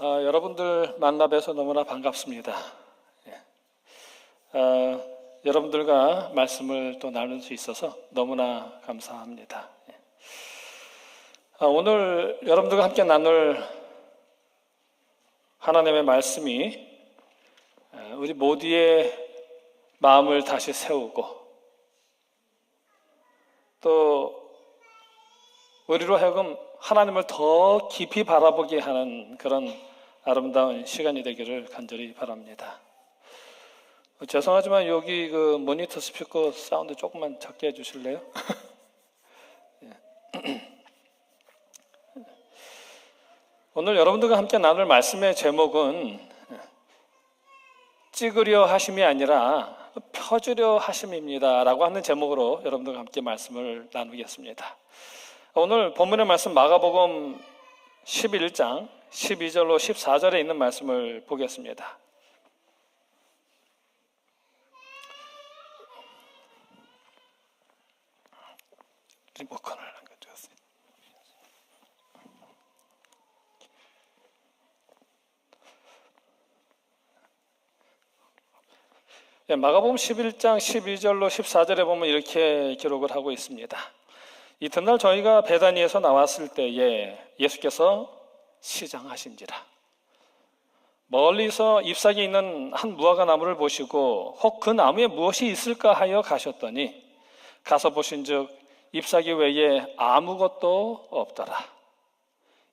여러분들 만나 뵈서 너무나 반갑습니다. 여러분들과 말씀을 또 나눌 수 있어서 너무나 감사합니다. 오늘 여러분들과 함께 나눌 하나님의 말씀이 우리 모두의 마음을 다시 세우고 또 우리로 하여금 하나님을 더 깊이 바라보게 하는 그런 아름다운 시간이 되기를 간절히 바랍니다. 죄송하지만 여기 그 모니터 스피커 사운드 조금만 작게 해주실래요? 오늘 여러분들과 함께 나눌 말씀의 제목은 찍으려 하심이 아니라 펴주려 하심입니다 라고 하는 제목으로 여러분들과 함께 말씀을 나누겠습니다. 오늘 본문의 말씀 마가복음 11장 12절로 14절에 있는 말씀을 보겠습니다. 리모컨을 남겨주었어요. 마가복음 11장 12절로 14절에 보면 이렇게 기록을 하고 있습니다. 이튿날 저희가 베다니에서 나왔을 때에 예수께서 시장하신지라. 멀리서 잎사귀에 있는 한 무화과 나무를 보시고 혹 그 나무에 무엇이 있을까 하여 가셨더니 가서 보신즉 잎사귀 외에 아무것도 없더라.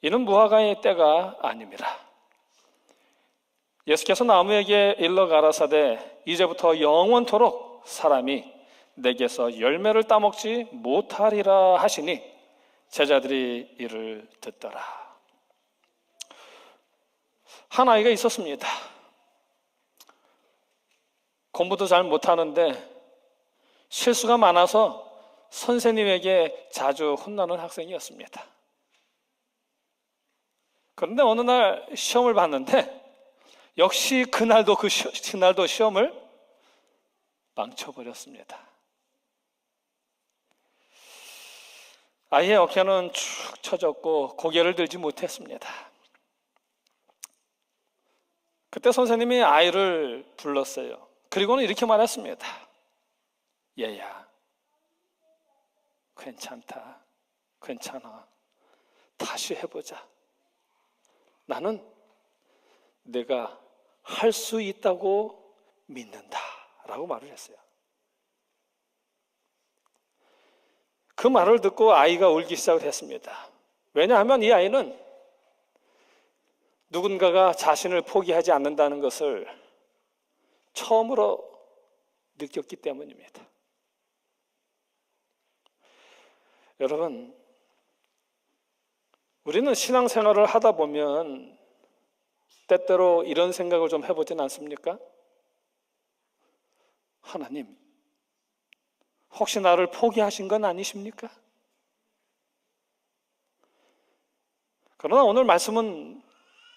이는 무화과의 때가 아님이라. 예수께서 나무에게 일러 가라사대 이제부터 영원토록 사람이 내게서 열매를 따먹지 못하리라 하시니 제자들이 이를 듣더라. 한 아이가 있었습니다. 공부도 잘 못하는데 실수가 많아서 선생님에게 자주 혼나는 학생이었습니다. 그런데 어느 날 시험을 봤는데 역시 그날도 시험을 망쳐버렸습니다. 아이의 어깨는 축 처졌고 고개를 들지 못했습니다. 그때 선생님이 아이를 불렀어요. 그리고는 이렇게 말했습니다. 얘야, 괜찮다. 괜찮아. 다시 해보자. 나는 내가 할 수 있다고 믿는다. 라고 말을 했어요. 그 말을 듣고 아이가 울기 시작을 했습니다. 왜냐하면 이 아이는 누군가가 자신을 포기하지 않는다는 것을 처음으로 느꼈기 때문입니다. 여러분, 우리는 신앙생활을 하다 보면 때때로 이런 생각을 좀 해보진 않습니까? 하나님, 혹시 나를 포기하신 건 아니십니까? 그러나 오늘 말씀은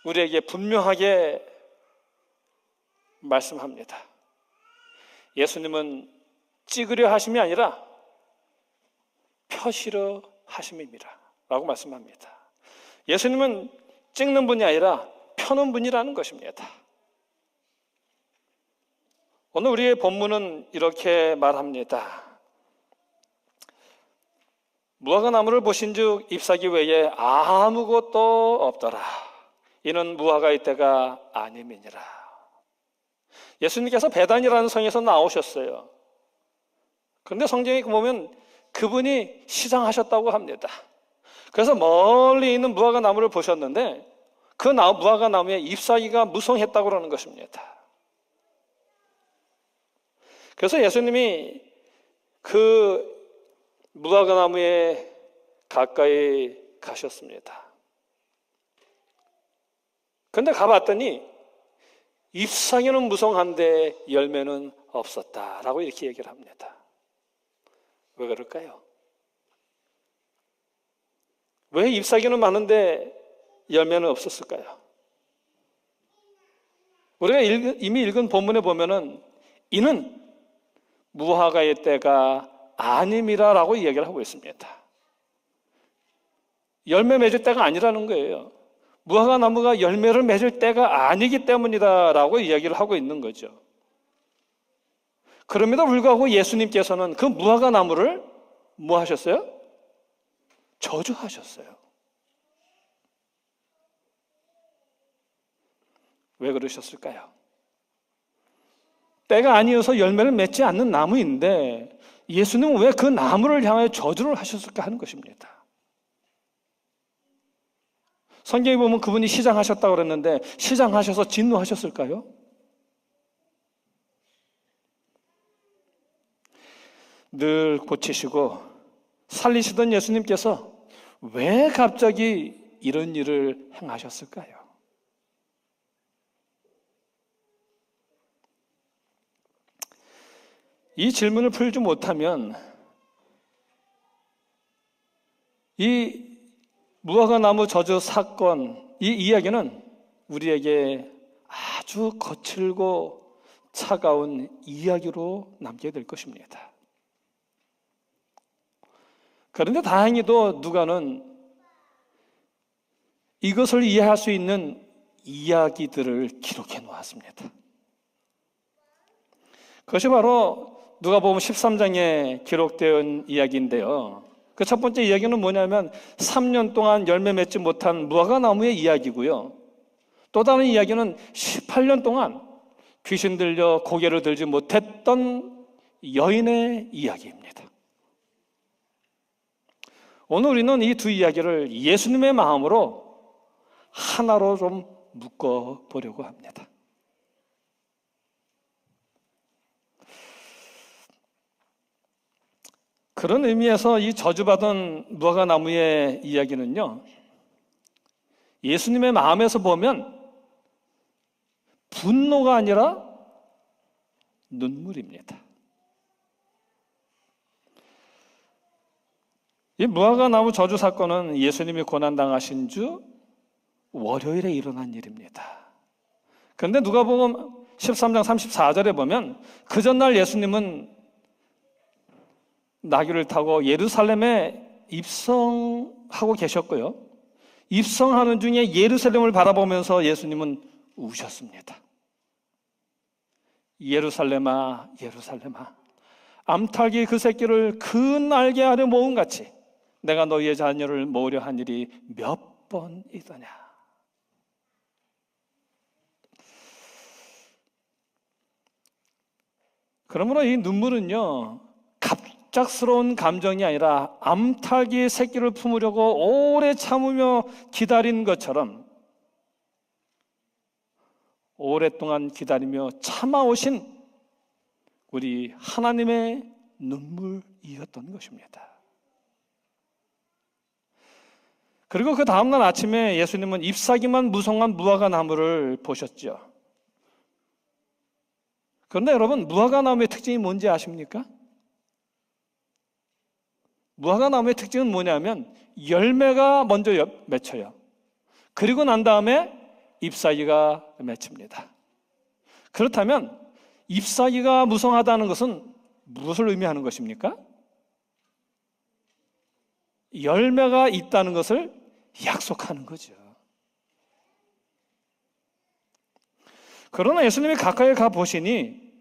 우리에게 분명하게 말씀합니다. 예수님은 찍으려 하심이 아니라 펴시려 하심입니다 라고 말씀합니다. 예수님은 찍는 분이 아니라 펴는 분이라는 것입니다. 오늘 우리의 본문은 이렇게 말합니다. 무화과 나무를 보신즉 잎사귀 외에 아무것도 없더라. 이는 무화과의 때가 아님이니라. 예수님께서 베단이라는 성에서 나오셨어요. 그런데 성경에 보면 그분이 시장하셨다고 합니다. 그래서 멀리 있는 무화과 나무를 보셨는데 그 무화과 나무에 잎사귀가 무성했다고 그러는 것입니다. 그래서 예수님이 그 무화과 나무에 가까이 가셨습니다. 그런데 가봤더니 잎사귀는 무성한데 열매는 없었다라고 이렇게 얘기를 합니다. 왜 그럴까요? 왜 잎사귀는 많은데 열매는 없었을까요? 우리가 이미 읽은 본문에 보면은 이는 무화과의 때가 아님이라라고 이야기를 하고 있습니다. 열매 맺을 때가 아니라는 거예요. 무화과 나무가 열매를 맺을 때가 아니기 때문이다라고 이야기를 하고 있는 거죠. 그럼에도 불구하고 예수님께서는 그 무화과 나무를 뭐 하셨어요? 저주하셨어요. 왜 그러셨을까요? 때가 아니어서 열매를 맺지 않는 나무인데 예수님은 왜 그 나무를 향하여 저주를 하셨을까 하는 것입니다. 성경에 보면 그분이 시장하셨다고 그랬는데 시장하셔서 진노하셨을까요? 늘 고치시고 살리시던 예수님께서 왜 갑자기 이런 일을 행하셨을까요? 이 질문을 풀지 못하면 이 무화과 나무 저주 사건, 이 이야기는 우리에게 아주 거칠고 차가운 이야기로 남게 될 것입니다. 그런데 다행히도 누가는 이것을 이해할 수 있는 이야기들을 기록해 놓았습니다. 그것이 바로 누가복음 13장에 기록된 이야기인데요. 그 첫 번째 이야기는 뭐냐면 3년 동안 열매 맺지 못한 무화과 나무의 이야기고요. 또 다른 이야기는 18년 동안 귀신 들려 고개를 들지 못했던 여인의 이야기입니다. 오늘 우리는 이 두 이야기를 예수님의 마음으로 하나로 좀 묶어보려고 합니다. 그런 의미에서 이 저주받은 무화과 나무의 이야기는요, 예수님의 마음에서 보면 분노가 아니라 눈물입니다. 이 무화과 나무 저주 사건은 예수님이 고난당하신 주 월요일에 일어난 일입니다. 그런데 누가복음 13장 34절에 보면 그 전날 예수님은 나귀를 타고 예루살렘에 입성하고 계셨고요. 입성하는 중에 예루살렘을 바라보면서 예수님은 우셨습니다. 예루살렘아, 예루살렘아, 암탉이 그 새끼를 그 날개 아래 모음같이 내가 너희의 자녀를 모으려 한 일이 몇 번이더냐. 그러므로 이 눈물은요, 갑작스러운 감정이 아니라 암탉이 새끼를 품으려고 오래 참으며 기다린 것처럼 오랫동안 기다리며 참아오신 우리 하나님의 눈물이었던 것입니다. 그리고 그 다음날 아침에 예수님은 잎사귀만 무성한 무화과 나무를 보셨죠. 그런데 여러분, 무화과 나무의 특징이 뭔지 아십니까? 무화과 나무의 특징은 뭐냐면 열매가 먼저 맺혀요. 그리고 난 다음에 잎사귀가 맺힙니다. 그렇다면 잎사귀가 무성하다는 것은 무엇을 의미하는 것입니까? 열매가 있다는 것을 약속하는 거죠. 그러나 예수님이 가까이 가 보시니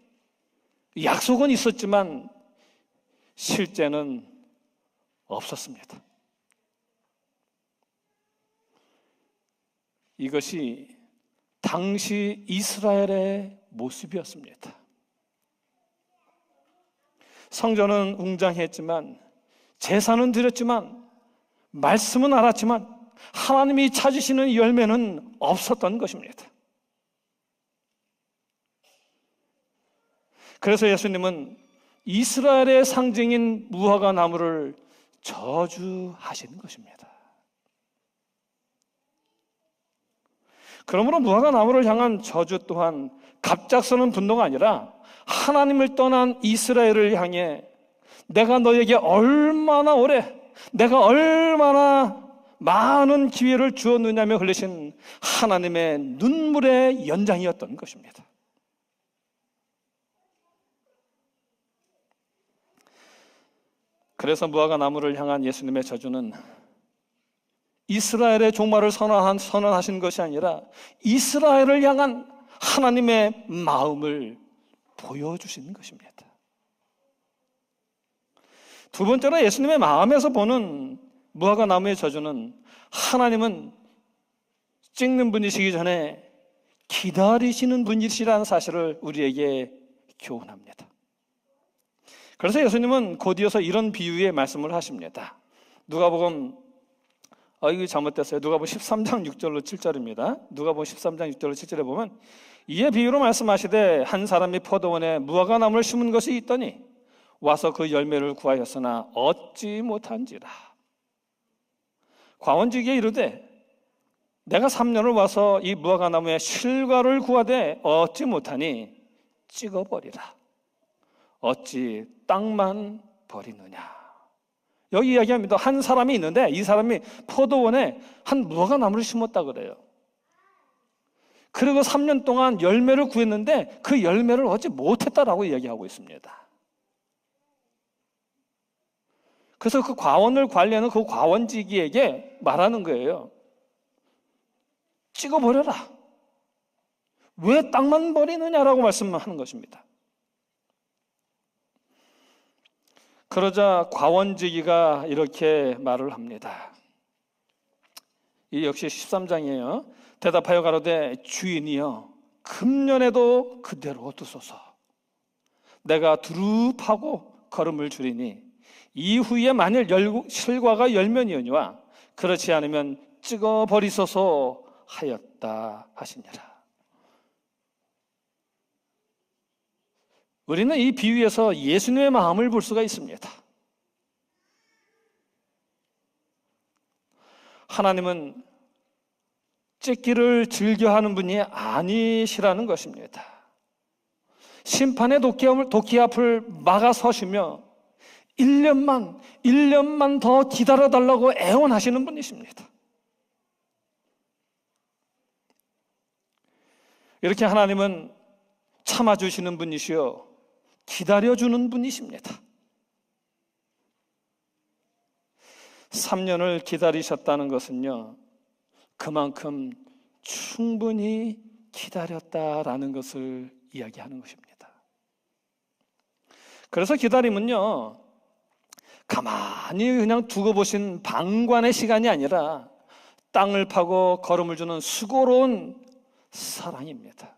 약속은 있었지만 실제는 없었습니다. 이것이 당시 이스라엘의 모습이었습니다. 성전은 웅장했지만, 제사는 드렸지만, 말씀은 알았지만 하나님이 찾으시는 열매는 없었던 것입니다. 그래서 예수님은 이스라엘의 상징인 무화과 나무를 저주하시는 것입니다. 그러므로 무화과 나무를 향한 저주 또한 갑작스러운 분노가 아니라 하나님을 떠난 이스라엘을 향해 내가 너에게 얼마나 오래, 내가 얼마나 많은 기회를 주었느냐며 흘리신 하나님의 눈물의 연장이었던 것입니다. 그래서 무화과 나무를 향한 예수님의 저주는 이스라엘의 종말을 선언하신 것이 아니라 이스라엘을 향한 하나님의 마음을 보여주신 것입니다. 두 번째로 예수님의 마음에서 보는 무화과 나무의 저주는 하나님은 찍는 분이시기 전에 기다리시는 분이시라는 사실을 우리에게 교훈합니다. 그래서 예수님은 곧이어서 이런 비유의 말씀을 하십니다. 누가복음 이거 잘못됐어요. 누가복음 13장 6절로 7절입니다. 누가복음 13장 6절로 7절에 보면 이에 비유로 말씀하시되 한 사람이 포도원에 무화과 나무를 심은 것이 있더니 와서 그 열매를 구하였으나 얻지 못한지라. 과원지기에 이르되 내가 3년을 와서 이 무화과 나무의 실과를 구하되 얻지 못하니 찍어버리라. 어찌 땅만 버리느냐. 여기 이야기합니다. 한 사람이 있는데 이 사람이 포도원에 한 무화과 나무를 심었다 그래요. 그리고 3년 동안 열매를 구했는데 그 열매를 얻지 못했다라고 이야기하고 있습니다. 그래서 그 과원을 관리하는 그 과원지기에게 말하는 거예요. 찍어버려라. 왜 땅만 버리느냐라고 말씀하는 것입니다. 그러자 과원지기가 이렇게 말을 합니다. 이 역시 13장이에요. 대답하여 가로되 주인이여 금년에도 그대로 두소서. 내가 두루 파고 거름을 줄이니 이후에 만일 실과가 열면이오니와 그렇지 않으면 찍어버리소서 하였다 하시니라. 우리는 이 비유에서 예수님의 마음을 볼 수가 있습니다. 하나님은 찍기를 즐겨하는 분이 아니시라는 것입니다. 심판의 도끼 앞을 막아서시며 1년만 더 기다려달라고 애원하시는 분이십니다. 이렇게 하나님은 참아주시는 분이시요 기다려주는 분이십니다. 3년을 기다리셨다는 것은요 그만큼 충분히 기다렸다라는 것을 이야기하는 것입니다. 그래서 기다림은요 가만히 그냥 두고 보신 방관의 시간이 아니라 땅을 파고 거름을 주는 수고로운 사랑입니다.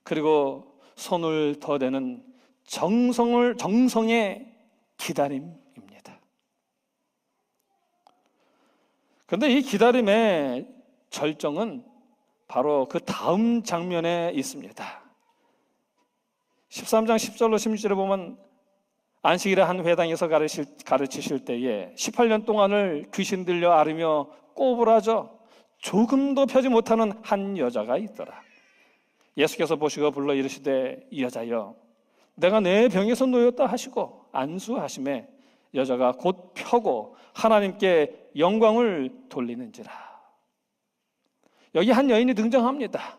그리고 손을 더대는 정성의 기다림입니다. 그런데 이 기다림의 절정은 바로 그 다음 장면에 있습니다. 13장 10절로 16절에 보면 안식일에 한 회당에서 가르치실 때에 18년 동안을 귀신 들려 앓으며 꼬부라져 조금도 펴지 못하는 한 여자가 있더라. 예수께서 보시고 불러 이르시되 이 여자여 내가 내 병에서 놓였다 하시고 안수하심에 여자가 곧 펴고 하나님께 영광을 돌리는지라. 여기 한 여인이 등장합니다.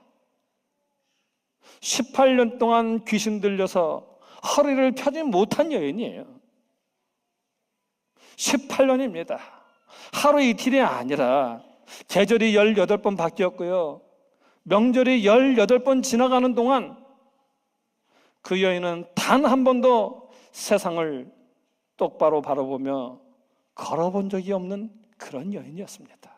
18년 동안 귀신 들려서 허리를 펴지 못한 여인이에요. 18년입니다. 하루 이틀이 아니라 계절이 18번 바뀌었고요. 명절이 18번 지나가는 동안 그 여인은 단 한 번도 세상을 똑바로 바라보며 걸어본 적이 없는 그런 여인이었습니다.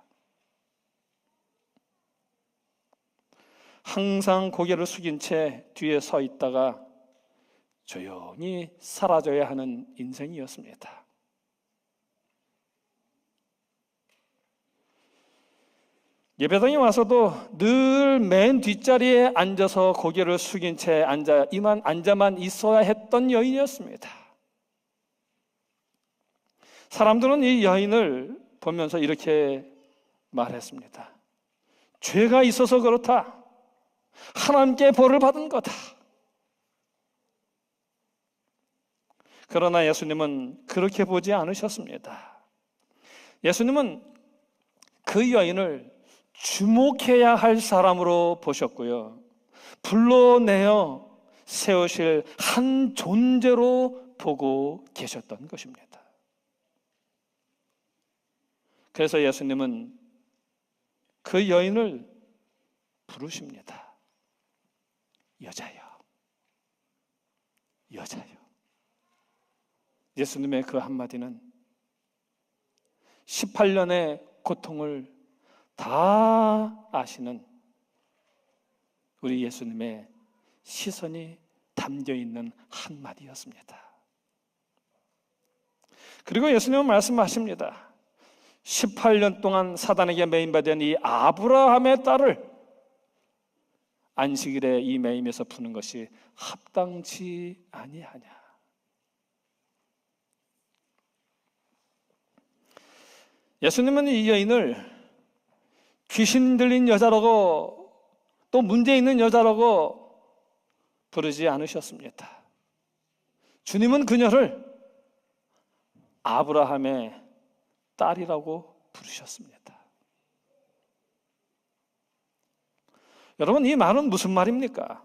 항상 고개를 숙인 채 뒤에 서 있다가 조용히 사라져야 하는 인생이었습니다. 예배당에 와서도 늘 맨 뒷자리에 앉아서 고개를 숙인 채 앉아만 있어야 했던 여인이었습니다. 사람들은 이 여인을 보면서 이렇게 말했습니다. 죄가 있어서 그렇다. 하나님께 벌을 받은 거다. 그러나 예수님은 그렇게 보지 않으셨습니다. 예수님은 그 여인을 주목해야 할 사람으로 보셨고요. 불러내어 세우실 한 존재로 보고 계셨던 것입니다. 그래서 예수님은 그 여인을 부르십니다. 여자여, 여자여. 예수님의 그 한마디는 18년의 고통을 다 아시는 우리 예수님의 시선이 담겨있는 한마디였습니다. 그리고 예수님은 말씀하십니다. 18년 동안 사단에게 매임받은 이 아브라함의 딸을 안식일에 이 매임에서 푸는 것이 합당치 아니하냐. 예수님은 이 여인을 귀신 들린 여자라고 또 문제 있는 여자라고 부르지 않으셨습니다. 주님은 그녀를 아브라함의 딸이라고 부르셨습니다. 여러분, 이 말은 무슨 말입니까?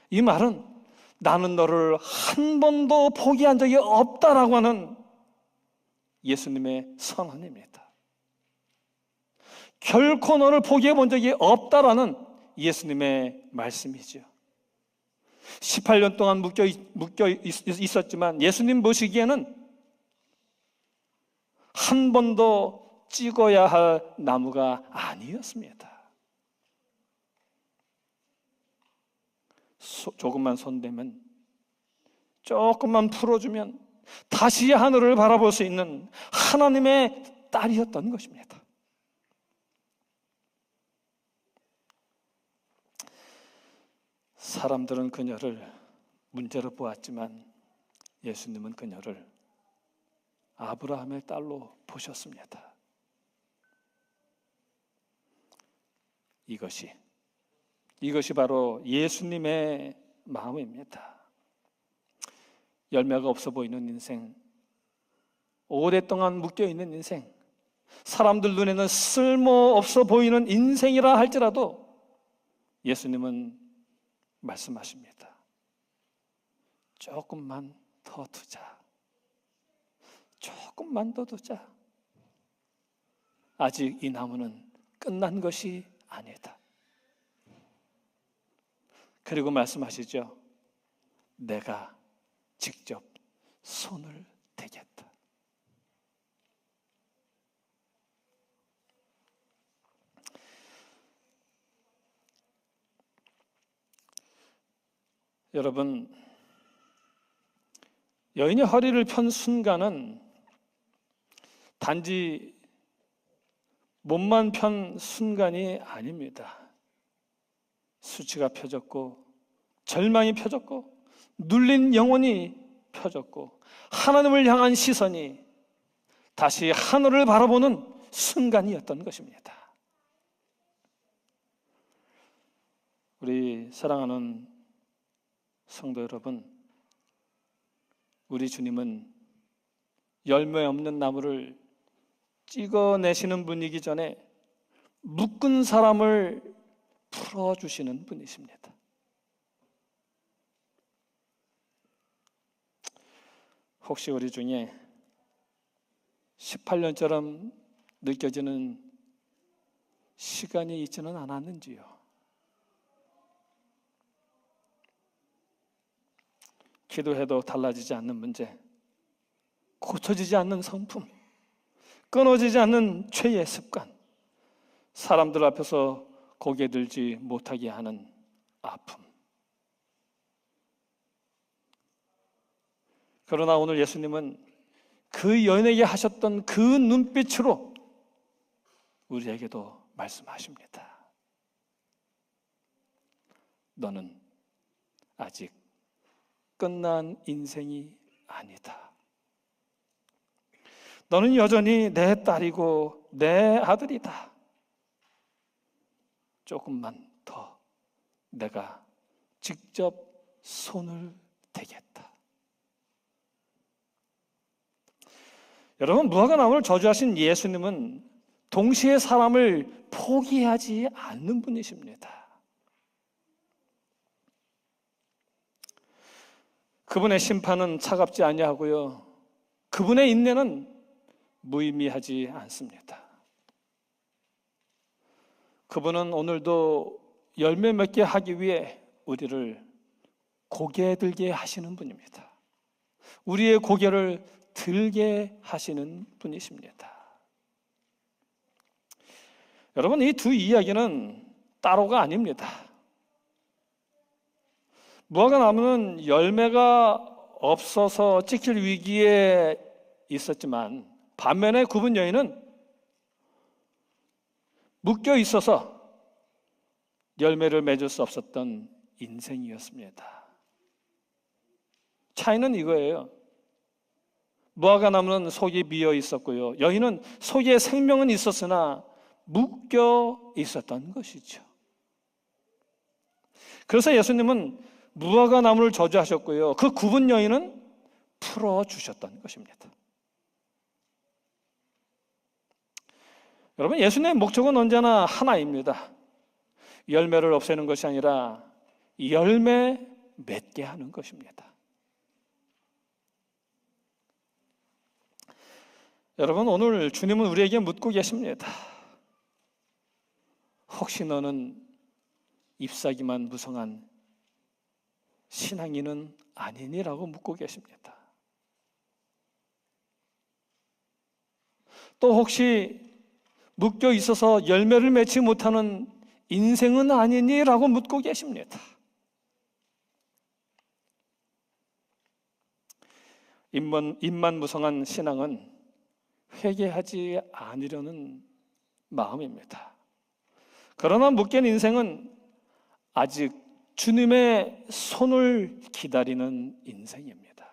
이 말은 나는 너를 한 번도 포기한 적이 없다라고 하는 예수님의 선언입니다. 결코 너를 포기해 본 적이 없다라는 예수님의 말씀이죠. 18년 동안 묶여 있었지만 예수님 보시기에는 한 번도 찍어야 할 나무가 아니었습니다. 조금만 손대면, 조금만 풀어주면 다시 하늘을 바라볼 수 있는 하나님의 딸이었던 것입니다. 사람들은 그녀를 문제로 보았지만 예수님은 그녀를 아브라함의 딸로 보셨습니다. 이것이 바로 예수님의 마음입니다. 열매가 없어 보이는 인생, 오랫동안 묶여있는 인생, 사람들 눈에는 쓸모없어 보이는 인생이라 할지라도 예수님은 말씀하십니다. 조금만 더 두자. 조금만 더 두자. 아직 이 나무는 끝난 것이 아니다. 그리고 말씀하시죠. 내가 직접 손을 대겠다. 여러분, 여인이 허리를 편 순간은 단지 몸만 편 순간이 아닙니다. 수치가 펴졌고 절망이 펴졌고 눌린 영혼이 펴졌고 하나님을 향한 시선이 다시 하늘을 바라보는 순간이었던 것입니다. 우리 사랑하는 성도 여러분, 우리 주님은 열매 없는 나무를 찍어내시는 분이기 전에 묶은 사람을 풀어주시는 분이십니다. 혹시 우리 중에 18년처럼 느껴지는 시간이 있지는 않았는지요? 기도해도 달라지지 않는 문제, 고쳐지지 않는 성품, 끊어지지 않는 죄의 습관, 사람들 앞에서 고개 들지 못하게 하는 아픔. 그러나 오늘 예수님은 그 여인에게 하셨던 그 눈빛으로 우리에게도 말씀하십니다. 너는 아직 끝난 인생이 아니다. 너는 여전히 내 딸이고 내 아들이다. 조금만 더 내가 직접 손을 대겠다. 여러분, 무화과 나무를 저주하신 예수님은 동시에 사람을 포기하지 않는 분이십니다. 그분의 심판은 차갑지 아니하고요, 그분의 인내는 무의미하지 않습니다. 그분은 오늘도 열매 맺게 하기 위해 우리를 고개 들게 하시는 분입니다. 우리의 고개를 들게 하시는 분이십니다. 여러분, 이 두 이야기는 따로가 아닙니다. 무화과 나무는 열매가 없어서 찍힐 위기에 있었지만 반면에 구분 여인은 묶여 있어서 열매를 맺을 수 없었던 인생이었습니다. 차이는 이거예요. 무화과 나무는 속이 비어 있었고요, 여인은 속에 생명은 있었으나 묶여 있었던 것이죠. 그래서 예수님은 무화과 나무를 저주하셨고요, 그 구분 여인은 풀어주셨던 것입니다. 여러분, 예수님의 목적은 언제나 하나입니다. 열매를 없애는 것이 아니라 열매 맺게 하는 것입니다. 여러분, 오늘 주님은 우리에게 묻고 계십니다. 혹시 너는 잎사귀만 무성한 신앙인은 아니니라고 묻고 계십니다. 또 혹시 묶여 있어서 열매를 맺지 못하는 인생은 아니니라고 묻고 계십니다. 잎만 무성한 신앙은 회개하지 않으려는 마음입니다. 그러나 묶인 인생은 아직 주님의 손을 기다리는 인생입니다.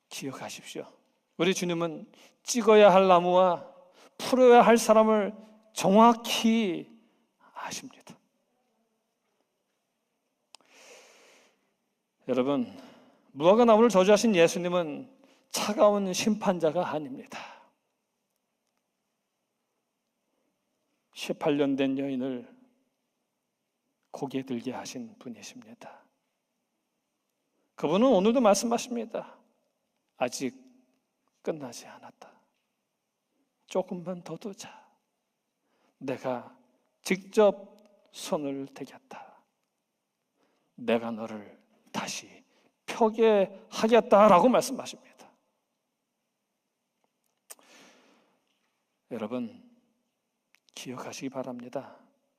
기억하십시오. 우리 주님은 찍어야 할 나무와 풀어야 할 사람을 정확히 아십니다. 여러분, 무화과 나무를 저주하신 예수님은 차가운 심판자가 아닙니다. 18년 된 여인을 고개 들게 하신 분이십니다. 그분은 오늘도 말씀하십니다. 아직 끝나지 않았다. 조금만 더 두자. 내가 직접 손을 대겠다. 내가 너를 다시 펴게 하겠다라고 말씀하십니다. 여러분, 기억하시기 바랍니다.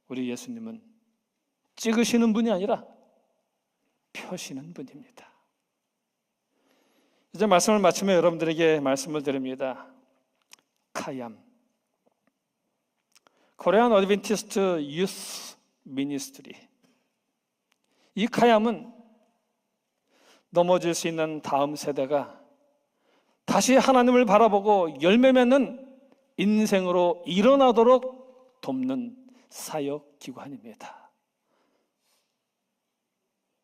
우리 예수님은 찍으시는 분이 아니라 펴시는 분입니다. 이제 말씀을 마치며 여러분들에게 말씀을 드립니다. 카얌, 코리안 어드벤티스트 유스 미니스트리. 이 카얌은 넘어질 수 있는 다음 세대가 다시 하나님을 바라보고 열매 맺는 인생으로 일어나도록 돕는 사역 기관입니다.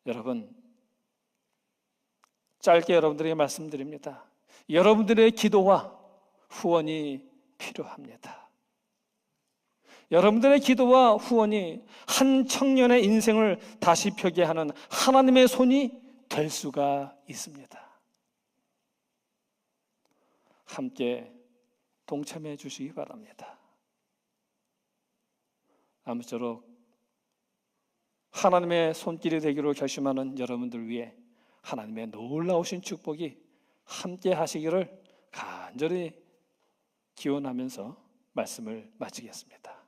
여러분, 짧게 여러분들에게 말씀드립니다. 여러분들의 기도와 후원이 필요합니다. 여러분들의 기도와 후원이 한 청년의 인생을 다시 펴게 하는 하나님의 손이 될 수가 있습니다. 함께 동참해 주시기 바랍니다. 아무쪼록 하나님의 손길이 되기로 결심하는 여러분들 위해 하나님의 놀라우신 축복이 함께 하시기를 간절히 기원하면서 말씀을 마치겠습니다.